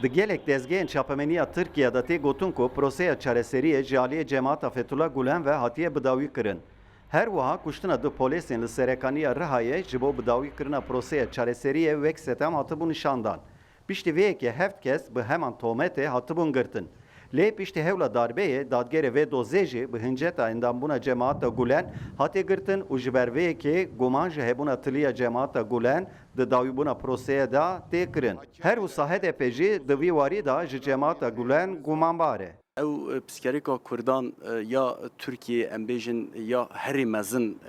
Di gelek dezgehên çapemeniya Tirkiyeyê tê gotin ku proseya çareseriyê ji aliyê cemaata Fethullah Gulen ve hatiye bidawî kirin. Her wiha kuştina du polîsên li serekaniya Rihayê ji bo bidawî kirina proseya çareseriyê wek setem hatibû nîşandan. Piştî vê yekê heft kes bi heman tometê hatibûn girtin. Lê piştî hewla darbeyê dadgerê vê dozê jî bi hinceta endambûna cemaata Gulen hatê girtin û ji ber vê yekê guman ji hebûna tiliya cemaata Gulen di dawîbûna proseyê de tê kirin. Her wisa HDP jî di vî warî de ji cemaata Gulen gumanbar e. Ew psikerîka Kurdan ya Türkiye em bêjin ya herî mezin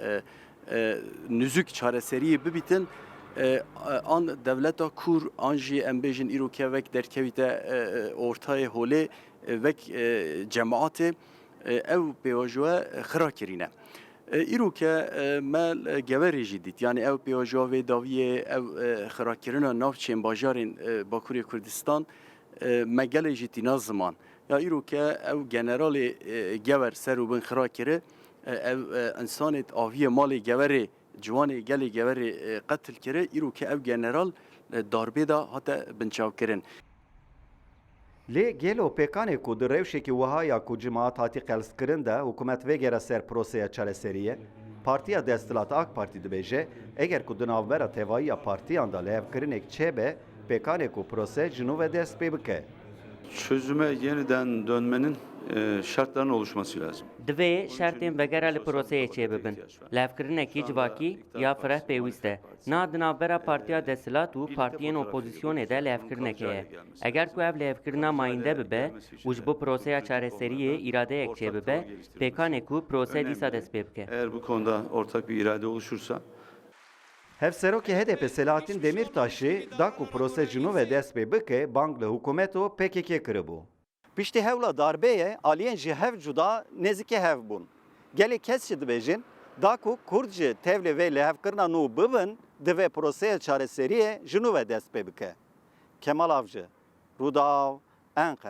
nüzük çareseriyê bibîtin an devleta Kur an jî em bêjin îro kevek derkevîte ortayê holê vek cemaatê ew pêvajoya xira kirîne. Îroke me geverê jî dît yani ew pêvajoya vê dawiyê ew xirakirina navçeyên bajarên Bakurê Kurdistan me gelê jî tîna ziman. Ya îroke ew generalê gewer ser û bin xira kire ev insanê aviyê malê gewerê ciwanê gelê gewerê qetil kire îroke ev general darbê da hate binçavkirin. Lê gelo pêkanê ku di rewşekî wiha ya ku cemaat hatî qelskirin de hikûmet vêgera ser proseya çareseriyê, Partiya Desthilat AK Parti dibêje eger ku di navbera tevayiya partiyan da lehevkirinek çêbe pêkanê ku prose ji nû ve dest pê bike. Çözüme yeniden dönmenin şartlarının oluşması lazım. Divê şertên vegera li proseyê çêbibin. Levkirinekî civakî ya fireh pêwîst e. Na di navbera Partiya Desthilat û partiyên opozisyonê de levkirinekê ye. Eger ku ev levkirina mayînde bibe û ji bo proseya çareseriyê îradeyek çêbibe, pêkanê ku prose dîsa dest pê bike. Eğer bu konuda ortak bir irade oluşursa Hevserokê HDP Selahattin Demirtaş'ı da ku prose ji nû ve dest pê bike bang li hikûmet û PKK kiribû. Piştî hewla darbeyê aliyên ji hev cuda nêzîkî hev bûn. Gelê kes jî dibêjin da ku Kurd ji tevlê vê lehevkirina nû bibin divê proseya çareseriyê ji nû ve dest pê bike. Kemal Avcı, Rûdaw, Enqere.